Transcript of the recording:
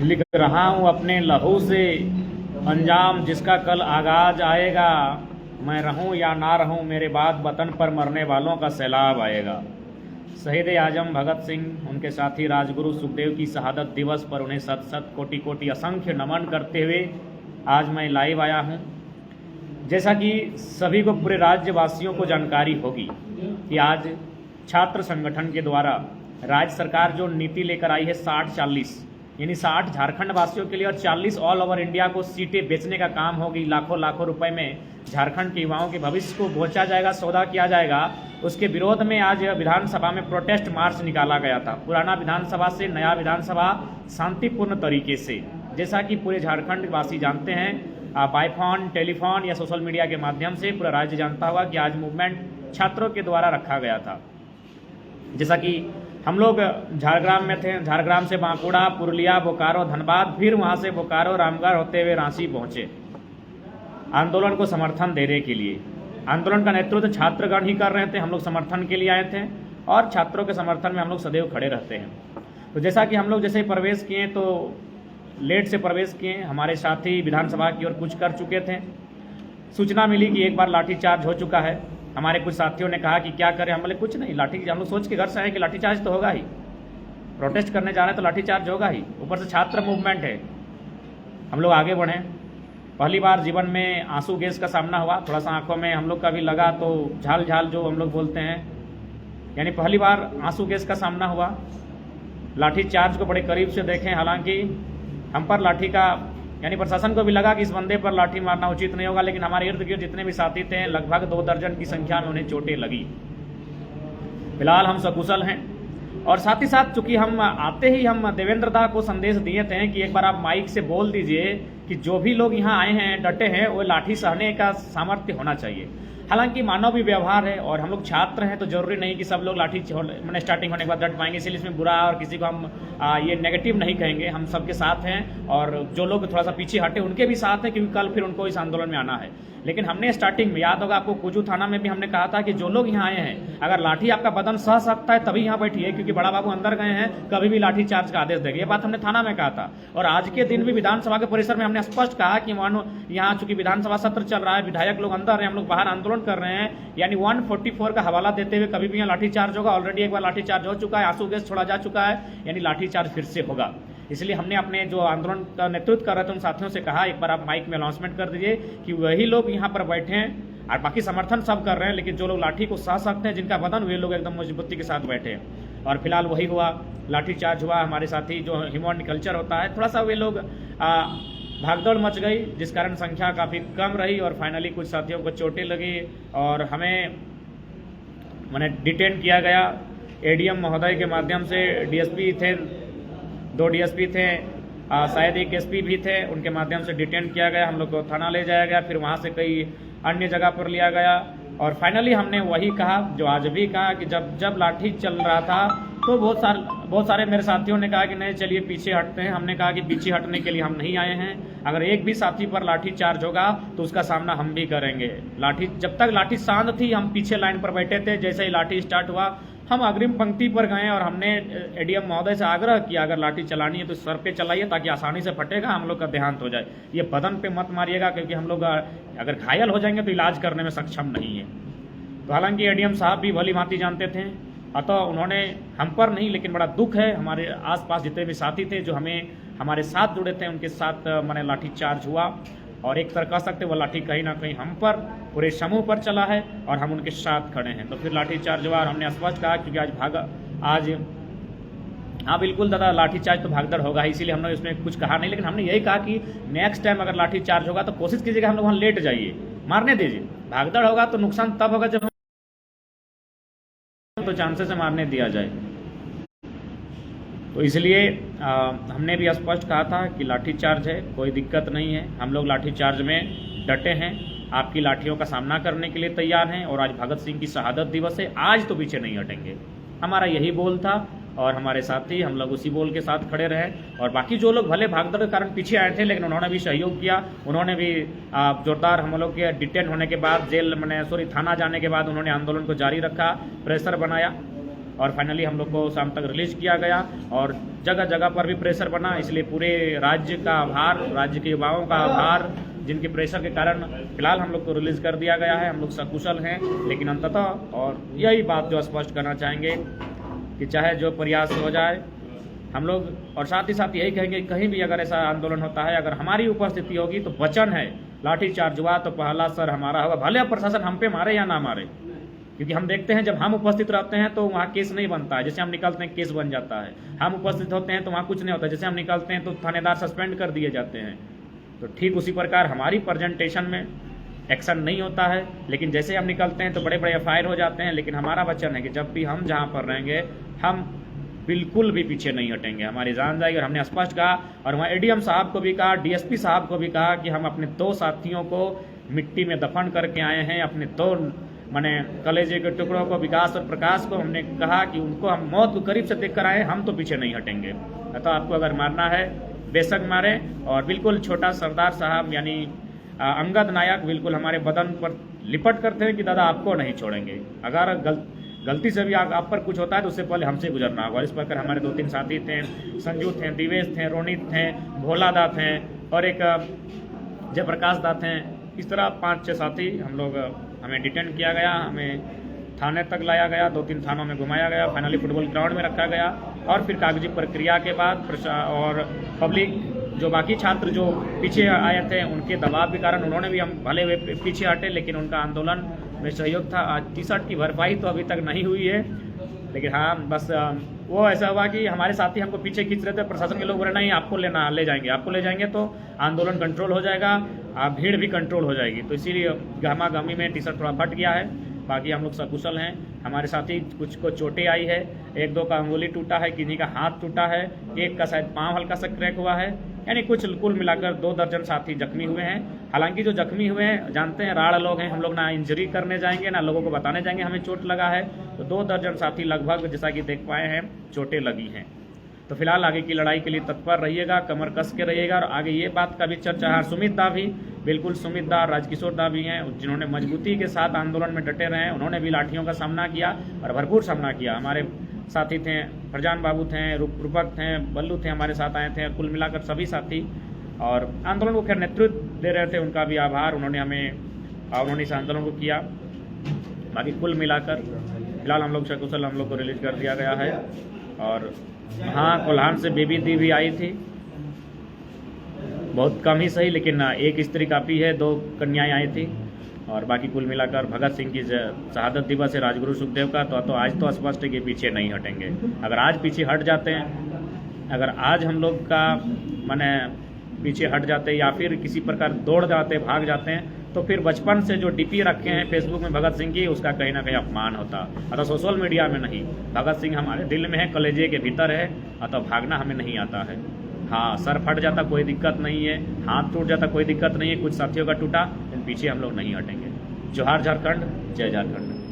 लिख रहा हूँ अपने लहू से अंजाम जिसका कल आगाज आएगा। मैं रहूँ या ना रहूँ मेरे बाद वतन पर मरने वालों का सैलाब आएगा। शहीद आजम भगत सिंह, उनके साथी राजगुरु सुखदेव की शहादत दिवस पर उन्हें शत शत कोटि कोटि असंख्य नमन करते हुए आज मैं लाइव आया हूँ। जैसा कि सभी को, पूरे राज्यवासियों को जानकारी होगी कि आज छात्र संगठन के द्वारा राज्य सरकार जो नीति लेकर आई है 60-40, यानी 60 झारखंड वासियों के लिए और 40 ऑल ओवर इंडिया को सीटें बेचने का काम होगी। लाखों लाखों रुपए में झारखंड के युवाओं के भविष्य को बेचा जाएगा, सौदा किया जाएगा। उसके विरोध में आज विधानसभा में प्रोटेस्ट मार्च निकाला गया था। पुराना विधानसभा से नया विधानसभा शांतिपूर्ण तरीके से, जैसा कि पूरे झारखंड वासी जानते हैं, बाय फोन, टेलीफोन या सोशल मीडिया के माध्यम से पूरा राज्य जानता होगा कि आज मूवमेंट छात्रों के द्वारा रखा गया था। जैसा कि हम लोग झारग्राम में थे, झारग्राम से बांकुड़ा, पुरुलिया, बोकारो, धनबाद, फिर वहाँ से बोकारो, रामगढ़ होते हुए रांची पहुँचे आंदोलन को समर्थन देने के लिए। आंदोलन का नेतृत्व छात्रगण ही कर रहे थे, हम लोग समर्थन के लिए आए थे और छात्रों के समर्थन में हम लोग सदैव खड़े रहते हैं। तो जैसा कि हम लोग जैसे प्रवेश किए तो लेट से प्रवेश किए, हमारे साथी विधानसभा की ओर कुछ कर चुके थे। सूचना मिली कि एक बार लाठीचार्ज हो चुका है। हमारे कुछ साथियों ने कहा कि क्या करें, हम बोले कुछ नहीं, लाठी, हम लोग सोच के घर से आए कि लाठीचार्ज तो होगा ही, प्रोटेस्ट करने जा रहे हैं तो लाठीचार्ज होगा ही, ऊपर से छात्र मूवमेंट है। हम लोग आगे बढ़े। पहली बार जीवन में आंसू गैस का सामना हुआ, थोड़ा सा आंखों में हम लोग का भी लगा, तो झाल झाल जो हम लोग बोलते हैं, यानी पहली बार आंसू गैस का सामना हुआ। लाठीचार्ज को बड़े करीब से देखें, हालांकि हम पर लाठी का, यानी प्रशासन को भी लगा कि इस बंदे पर लाठी मारना उचित नहीं होगा, लेकिन हमारे इर्द गिर्द जितने भी साथी थे लगभग 2 दर्जन की संख्या में उन्हें चोटें लगी। फिलहाल हम सकुशल हैं और साथ ही साथ चूंकि हम आते ही हम देवेंद्र दा को संदेश दिए थे कि एक बार आप माइक से बोल दीजिए कि जो भी लोग यहाँ आए हैं, डटे हैं, वो लाठी सहने का सामर्थ्य होना चाहिए। हालांकि मानवीय व्यवहार है और हम लोग छात्र हैं तो जरूरी नहीं कि सब लोग लाठी मैंने स्टार्टिंग होने के बाद डट पाएंगे, इसलिए इसमें बुरा और किसी को हम ये नेगेटिव नहीं कहेंगे। हम सबके साथ हैं और जो लोग थोड़ा सा पीछे हटे उनके भी साथ हैं, क्योंकि कल फिर उनको इस आंदोलन में आना है। लेकिन हमने स्टार्टिंग में, याद होगा आपको, कुजू थाना में भी हमने कहा था कि जो लोग यहाँ आए हैं, अगर लाठी आपका बदन सह सकता है तभी यहाँ बैठिए, क्योंकि बड़ा बाबू अंदर गए हैं, कभी भी लाठी चार्ज का आदेश देंगे। ये बात हमने थाना में कहा था। और आज के दिन भी विधानसभा के परिसर में हमने स्पष्ट कहा कि मानो यहाँ चूंकि विधानसभा सत्र चल रहा है, विधायक लोग अंदर हैं, हम लोग बाहर आंदोलन कर रहे हैं, यानी 144 का हवाला देते हुए कभी भी यहाँ लाठीचार्ज होगा। ऑलरेडी एक बार लाठीचार्ज हो चुका है, आंसू गैस छोड़ा जा चुका है, यानी लाठीचार्ज फिर से होगा। इसलिए हमने अपने जो आंदोलन का नेतृत्व कर रहे थे उन साथियों से कहा, एक बार आप माइक में अनाउंसमेंट कर दीजिए कि वही लोग यहाँ पर बैठे हैं, और बाकी समर्थन सब कर रहे हैं, लेकिन जो लोग लाठी को सह सकते हैं, जिनका बदन, वे लोग एकदम मजबूती के साथ बैठे हैं। और फिलहाल वही हुआ, लाठीचार्ज हुआ। हमारे साथी जो ह्यूमन कल्चर होता है, थोड़ा सा वे लोग भागदौड़ मच गई, जिस कारण संख्या काफ़ी कम रही और फाइनली कुछ साथियों को चोटें लगी और हमें मैंने डिटेन किया गया। एडीएम महोदय के माध्यम से, डीएसपी थे, 2 डीएसपी थे, शायद एक एसपी भी थे, उनके माध्यम से डिटेन किया गया। हम लोग को थाना ले जाया गया, फिर वहाँ से कई अन्य जगह पर लिया गया और फाइनली हमने वही कहा जो आज भी कहा कि जब लाठी चल रहा था तो बहुत सारे मेरे साथियों ने कहा कि नहीं चलिए पीछे हटते हैं। हमने कहा कि पीछे हटने के लिए हम नहीं आए हैं। अगर एक भी साथी पर लाठी चार्ज होगा तो उसका सामना हम भी करेंगे। लाठी, जब तक लाठी शांत थी हम पीछे लाइन पर बैठे थे। जैसे ही लाठी स्टार्ट हुआ हम अग्रिम पंक्ति पर गए और हमने एडीएम महोदय से आग्रह किया, अगर लाठी चलानी है तो सर पे चलाइए ताकि आसानी से फटेगा, हम लोग का देहांत हो जाए। ये बदन पे मत मारिएगा, क्योंकि हम लोग अगर घायल हो जाएंगे तो इलाज करने में सक्षम नहीं है। तो हालांकि एडीएम साहब भी भली भांति जानते थे, अतः उन्होंने हम पर नहीं, लेकिन बड़ा दुख है हमारे आसपास जितने भी साथी थे जो हमारे साथ जुड़े थे, उनके साथ मैंने लाठी चार्ज हुआ और एक तरह कह सकते वो लाठी कहीं ना कहीं हम पर, पूरे समूह पर चला है और हम उनके साथ खड़े हैं। तो फिर लाठी चार्ज हुआ और हमने स्पष्ट कहा, क्योंकि आज हाँ बिल्कुल दादा, लाठी चार्ज तो भागदड़ होगा ही, इसीलिए हमने इसमें कुछ कहा नहीं, लेकिन हमने यही कहा कि नेक्स्ट टाइम अगर लाठी चार्ज होगा तो कोशिश कीजिएगा हम लोग वहाँ लेट जाइए, मारने दीजिए। भागदड़ होगा तो नुकसान तब होगा जब तो चांसेस से मारने दिया जाए। तो इसलिए हमने भी स्पष्ट कहा था कि लाठीचार्ज है, कोई दिक्कत नहीं है, हम लोग लाठीचार्ज में डटे हैं, आपकी लाठियों का सामना करने के लिए तैयार हैं और आज भगत सिंह की शहादत दिवस है, आज तो पीछे नहीं हटेंगे। हमारा यही बोल था और हमारे साथी हम लोग उसी बोल के साथ खड़े रहे। और बाकी जो लोग भले भागदड़ के कारण पीछे आए थे, लेकिन उन्होंने भी सहयोग किया, उन्होंने भी जोरदार, हम लोग के डिटेन होने के बाद, जेल थाना जाने के बाद उन्होंने आंदोलन को जारी रखा, प्रेशर बनाया और फाइनली हम लोग को शाम तक रिलीज़ किया गया और जगह जगह पर भी प्रेशर बना, इसलिए पूरे राज्य का आभार, राज्य के युवाओं का आभार, जिनके प्रेशर के कारण फिलहाल हम लोग को रिलीज़ कर दिया गया है। हम लोग सकुशल हैं, लेकिन अंततः और यही बात जो स्पष्ट करना चाहेंगे कि चाहे जो प्रयास हो जाए हम लोग, और साथ ही साथ यही कहेंगे कहीं भी अगर ऐसा आंदोलन होता है, अगर हमारी उपस्थिति होगी तो वचन है लाठीचार्ज हुआ तो पहला सर हमारा होगा, भले अब प्रशासन हम पे मारे या ना मारे, क्योंकि हम देखते हैं जब हम उपस्थित रहते हैं तो वहाँ केस नहीं बनता है, जैसे हम निकलते हैं केस बन जाता है। हम उपस्थित होते हैं तो वहाँ कुछ नहीं होता, जैसे हम निकलते हैं तो थानेदार सस्पेंड कर दिए जाते हैं। तो ठीक उसी प्रकार हमारी प्रेजेंटेशन में एक्शन नहीं होता है, लेकिन जैसे हम निकलते हैं तो बड़े बड़े एफआईआर हो जाते हैं। लेकिन हमारा वचन है कि जब भी हम जहाँ पर रहेंगे हम बिल्कुल भी पीछे नहीं हटेंगे, हमारी जान जाएगी। और हमने स्पष्ट कहा, और वहाँ एडीएम साहब को भी कहा, डीएसपी साहब को भी कहा कि हम अपने 2 साथियों को मिट्टी में दफन करके आए हैं, अपने 2 माने कलेजे के टुकड़ों को, विकास और प्रकाश को हमने कहा कि उनको हम मौत को करीब से देख कर आए, हम तो पीछे नहीं हटेंगे। तो आपको अगर मारना है बेशक मारें। और बिल्कुल छोटा सरदार साहब यानी अंगद नायक बिल्कुल हमारे बदन पर लिपट करते हैं कि दादा आपको नहीं छोड़ेंगे, अगर गलती से भी आप पर कुछ होता है तो उससे पहले हमसे गुजरना होगा। इस प्रकार हमारे 2-3 साथी थे, संजू थे, दिवेश थे, रोनित थे, भोला दा थे और एक जयप्रकाश दा थे। इस तरह 5-6 साथी हम लोग, हमें डिटेन किया गया, हमें थाने तक लाया गया, 2-3 थानों में घुमाया गया, फाइनली फुटबॉल ग्राउंड में रखा गया। और फिर कागजी प्रक्रिया के बाद और पब्लिक जो बाकी छात्र जो पीछे आए थे उनके दबाव के कारण उन्होंने भी, हम भले वे पीछे हटे लेकिन उनका आंदोलन में सहयोग था। आज टी-शर्ट की भरपाई तो अभी तक नहीं हुई है, लेकिन हाँ बस वो ऐसा हुआ कि हमारे साथी हमको पीछे खींच रहे थे, प्रशासन के लोग बोले नहीं आपको ले जाएंगे, आपको ले जाएंगे तो आंदोलन कंट्रोल हो जाएगा, भीड़ भी कंट्रोल हो जाएगी। तो इसीलिए गहमा गहमी में टी-शर्ट थोड़ा फट गया है। बाकी हम लोग सकुशल हैं। हमारे साथी कुछ को चोटें आई है, 1-2 का अंगुली टूटा है, किन्हीं का हाथ टूटा है, एक का शायद पाँव हल्का सा क्रैक हुआ है, यानी कुछ कुल मिलाकर 2 दर्जन साथी जख्मी हुए हैं। हालांकि जो जख्मी हुए हैं जानते हैं राड़ लोग हैं, हम लोग ना इंजरी करने जाएंगे ना लोगों को बताने जाएंगे हमें चोट लगा है। तो 2 दर्जन साथी लगभग जैसा कि देख पाए हैं चोटें लगी हैं। तो फिलहाल आगे की लड़ाई के लिए तत्पर रहिएगा, कमर कस के रहिएगा। और आगे ये बात का भी चर्चा है, सुमित दा भी, बिल्कुल सुमित दा, राजकिशोर दा भी हैं जिन्होंने मजबूती के साथ आंदोलन में डटे रहे, उन्होंने भी लाठियों का सामना किया और भरपूर सामना किया। हमारे साथी थे, फरजान बाबू थे, रूपक थे, बल्लू थे, हमारे साथ आए थे, कुल मिलाकर सभी साथी और आंदोलन को खैर नेतृत्व दे रहे थे, उनका भी आभार, उन्होंने इस आंदोलन को किया। बाकी कुल मिलाकर फिलहाल हम लोग सकुशल, हम लोग को रिलीज कर दिया गया है। और हाँ, कोल्हान से बेबी दी भी आई थी, बहुत कम ही सही, लेकिन एक स्त्री काफ़ी है, 2 कन्याएं आई थी। और बाकी कुल मिलाकर भगत सिंह की शहादत दिवस है, राजगुरु सुखदेव का, तो आज तो स्पष्ट है कि पीछे नहीं हटेंगे। अगर आज पीछे हट जाते हैं, अगर आज हम लोग का माने पीछे हट जाते या फिर किसी प्रकार दौड़ जाते, भाग जाते हैं, तो फिर बचपन से जो डीपी रखे हैं फेसबुक में भगत सिंह की, उसका कहीं ना कहीं अपमान होता। अतः सोशल मीडिया में नहीं, भगत सिंह हमारे दिल में है, कलेजे के भीतर है, अतः भागना हमें नहीं आता है। हाँ, सर फट जाता कोई दिक्कत नहीं है, हाथ टूट जाता कोई दिक्कत नहीं है, कुछ साथियों का टूटा, लेकिन पीछे हम लोग नहीं हटेंगे। जोहार झारखंड, जय झारखंड।